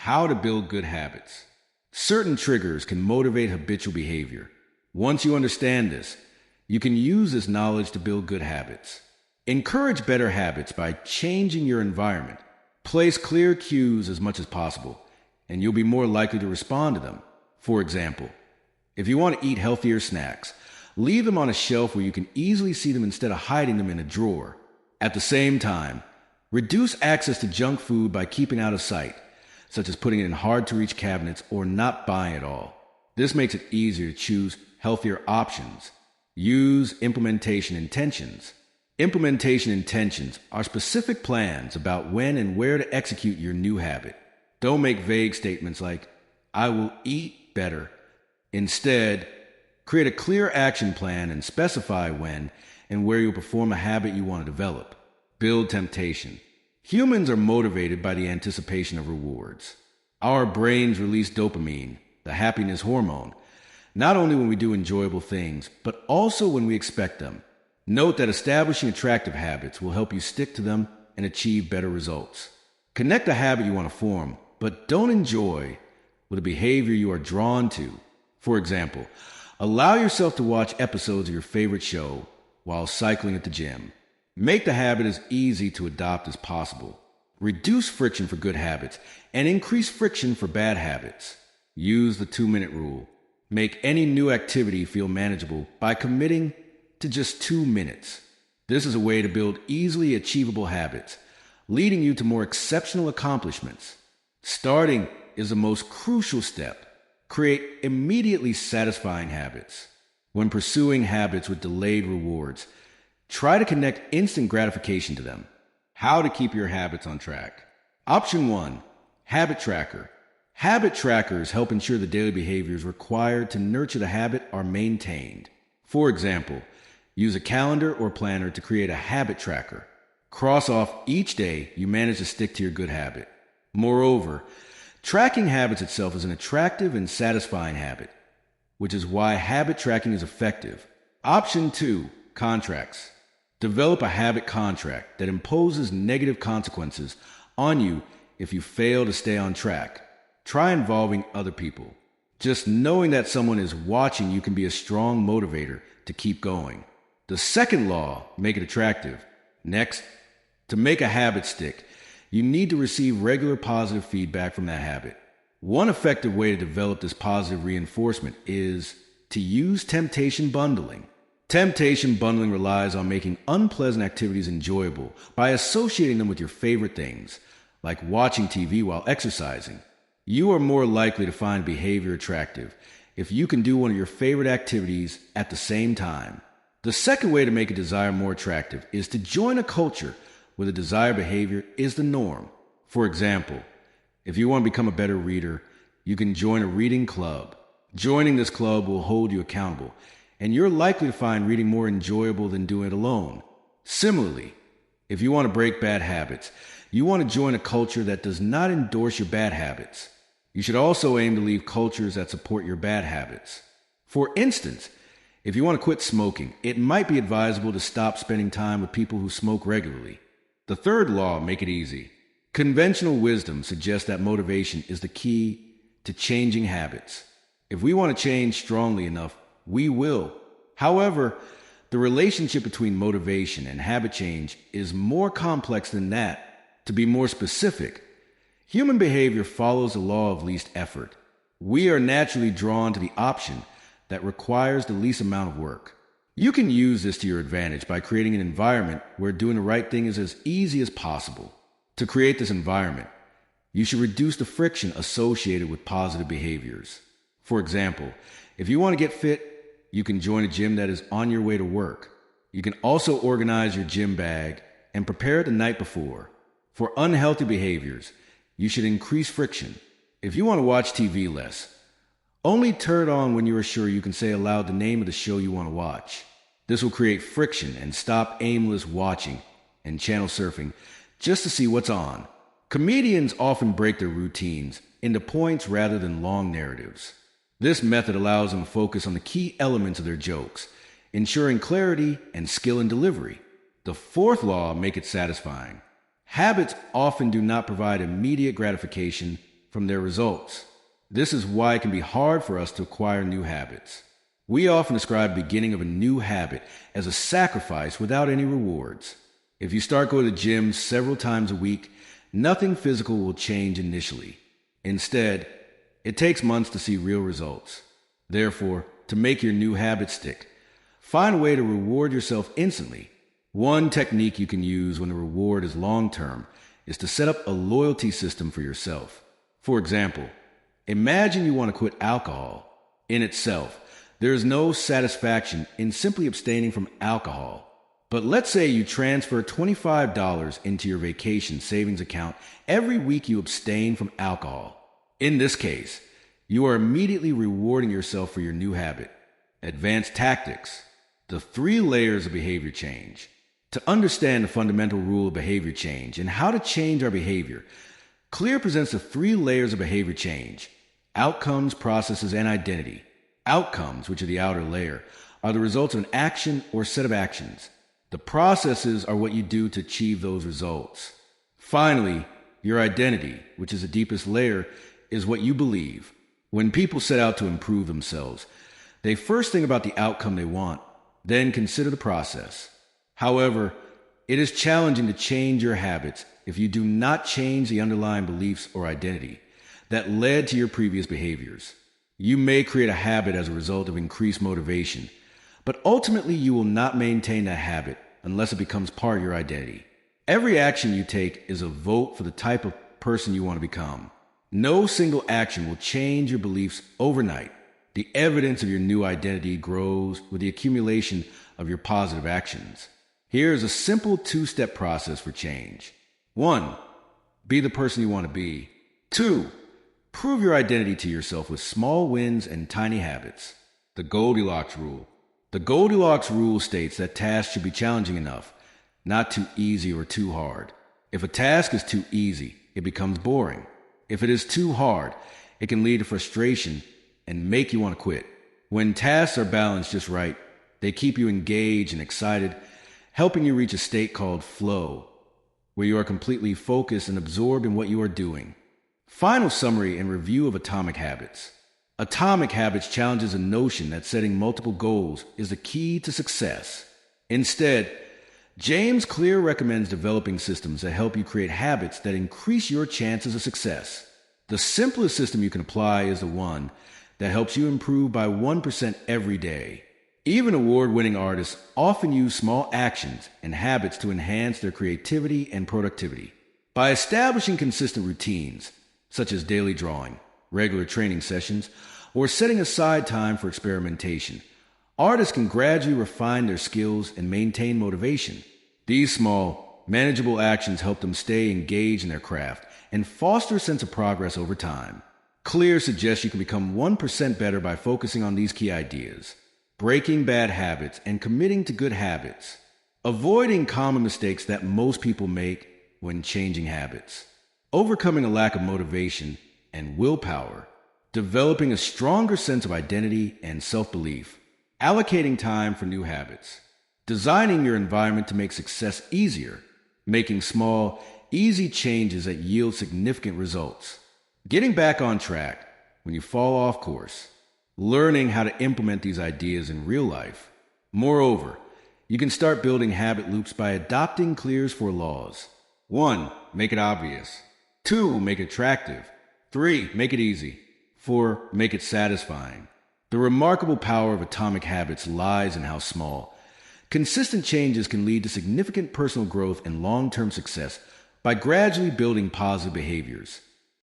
How to build good habits. Certain triggers can motivate habitual behavior. Once you understand this, you can use this knowledge to build good habits. Encourage better habits by changing your environment. Place clear cues as much as possible, and you'll be more likely to respond to them. For example, if you want to eat healthier snacks, leave them on a shelf where you can easily see them instead of hiding them in a drawer. At the same time, reduce access to junk food by keeping out of sight, such as putting it in hard-to-reach cabinets or not buying it all. This makes it easier to choose healthier options. Use implementation intentions. Implementation intentions are specific plans about when and where to execute your new habit. Don't make vague statements like, "I will eat better." Instead, create a clear action plan and specify when and where you'll perform a habit you want to develop. Build temptation. Humans are motivated by the anticipation of rewards. Our brains release dopamine, the happiness hormone, not only when we do enjoyable things, but also when we expect them. Note that establishing attractive habits will help you stick to them and achieve better results. Connect a habit you want to form, but don't enjoy, with a behavior you are drawn to. For example, allow yourself to watch episodes of your favorite show while cycling at the gym. Make the habit as easy to adopt as possible. Reduce friction for good habits and increase friction for bad habits. Use the 2-minute rule. Make any new activity feel manageable by committing to just 2 minutes. This is a way to build easily achievable habits, leading you to more exceptional accomplishments. Starting is the most crucial step. Create immediately satisfying habits. When pursuing habits with delayed rewards, try to connect instant gratification to them. How to keep your habits on track. Option 1, Habit Tracker. Habit trackers help ensure the daily behaviors required to nurture the habit are maintained. For example, use a calendar or planner to create a habit tracker. Cross off each day you manage to stick to your good habit. Moreover, tracking habits itself is an attractive and satisfying habit, which is why habit tracking is effective. Option 2, Contracts. Develop a habit contract that imposes negative consequences on you if you fail to stay on track. Try involving other people. Just knowing that someone is watching you can be a strong motivator to keep going. The second law, make it attractive. Next, to make a habit stick, you need to receive regular positive feedback from that habit. One effective way to develop this positive reinforcement is to use temptation bundling. Temptation bundling relies on making unpleasant activities enjoyable by associating them with your favorite things, like watching TV while exercising. You are more likely to find behavior attractive if you can do one of your favorite activities at the same time. The second way to make a desire more attractive is to join a culture where the desired behavior is the norm. For example, if you want to become a better reader, you can join a reading club. Joining this club will hold you accountable, and you're likely to find reading more enjoyable than doing it alone. Similarly, if you want to break bad habits, you want to join a culture that does not endorse your bad habits. You should also aim to leave cultures that support your bad habits. For instance, if you want to quit smoking, it might be advisable to stop spending time with people who smoke regularly. The third law, make it easy. Conventional wisdom suggests that motivation is the key to changing habits. If we want to change strongly enough, we will. However, the relationship between motivation and habit change is more complex than that. To be more specific, human behavior follows the law of least effort. We are naturally drawn to the option that requires the least amount of work. You can use this to your advantage by creating an environment where doing the right thing is as easy as possible. To create this environment, you should reduce the friction associated with positive behaviors. For example, if you want to get fit, you can join a gym that is on your way to work. You can also organize your gym bag and prepare it the night before. For unhealthy behaviors, you should increase friction. If you want to watch TV less, only turn it on when you are sure you can say aloud the name of the show you want to watch. This will create friction and stop aimless watching and channel surfing just to see what's on. Comedians often break their routines into points rather than long narratives. This method allows them to focus on the key elements of their jokes, ensuring clarity and skill in delivery. The fourth law, make it satisfying. Habits often do not provide immediate gratification, from their results. This is why it can be hard for us to acquire new habits. We often describe the beginning of a new habit as a sacrifice without any rewards. If you start going to the gym several times a week, nothing physical will change initially. Instead, it takes months to see real results. Therefore, to make your new habit stick, find a way to reward yourself instantly. One technique you can use when the reward is long-term is to set up a loyalty system for yourself. For example, imagine you want to quit alcohol. In itself, there is no satisfaction in simply abstaining from alcohol. But let's say you transfer $25 into your vacation savings account every week you abstain from alcohol. In this case, you are immediately rewarding yourself for your new habit. Advanced tactics. The 3 layers of behavior change. To understand the fundamental rule of behavior change and how to change our behavior, Clear presents the 3 layers of behavior change: outcomes, processes, and identity. Outcomes, which are the outer layer, are the results of an action or set of actions. The processes are what you do to achieve those results. Finally, your identity, which is the deepest layer, is what you believe. When people set out to improve themselves, they first think about the outcome they want, then consider the process. However, it is challenging to change your habits if you do not change the underlying beliefs or identity that led to your previous behaviors. You may create a habit as a result of increased motivation, but ultimately you will not maintain that habit unless it becomes part of your identity. Every action you take is a vote for the type of person you want to become. No single action will change your beliefs overnight. The evidence of your new identity grows with the accumulation of your positive actions. Here is a simple 2-step process for change. 1. Be the person you want to be. 2. Prove your identity to yourself with small wins and tiny habits. The Goldilocks Rule. The Goldilocks Rule states that tasks should be challenging enough, not too easy or too hard. If a task is too easy, it becomes boring. If it is too hard, it can lead to frustration and make you want to quit. When tasks are balanced just right, they keep you engaged and excited, helping you reach a state called flow, where you are completely focused and absorbed in what you are doing. Final summary and review of Atomic Habits. Atomic Habits challenges a notion that setting multiple goals is the key to success. Instead, James Clear recommends developing systems that help you create habits that increase your chances of success. The simplest system you can apply is the one that helps you improve by 1% every day. Even award-winning artists often use small actions and habits to enhance their creativity and productivity. By establishing consistent routines, such as daily drawing, regular training sessions, or setting aside time for experimentation, artists can gradually refine their skills and maintain motivation. These small, manageable actions help them stay engaged in their craft and foster a sense of progress over time. Clear suggests you can become 1% better by focusing on these key ideas: breaking bad habits and committing to good habits, avoiding common mistakes that most people make when changing habits, overcoming a lack of motivation and willpower, developing a stronger sense of identity and self-belief, allocating time for new habits, designing your environment to make success easier, making small, easy changes that yield significant results, getting back on track when you fall off course, learning how to implement these ideas in real life. Moreover, you can start building habit loops by adopting Clear's 4 laws. 1. Make it obvious. 2. Make it attractive. 3. Make it easy. 4. Make it satisfying. The remarkable power of Atomic Habits lies in how small, consistent changes can lead to significant personal growth and long-term success by gradually building positive behaviors.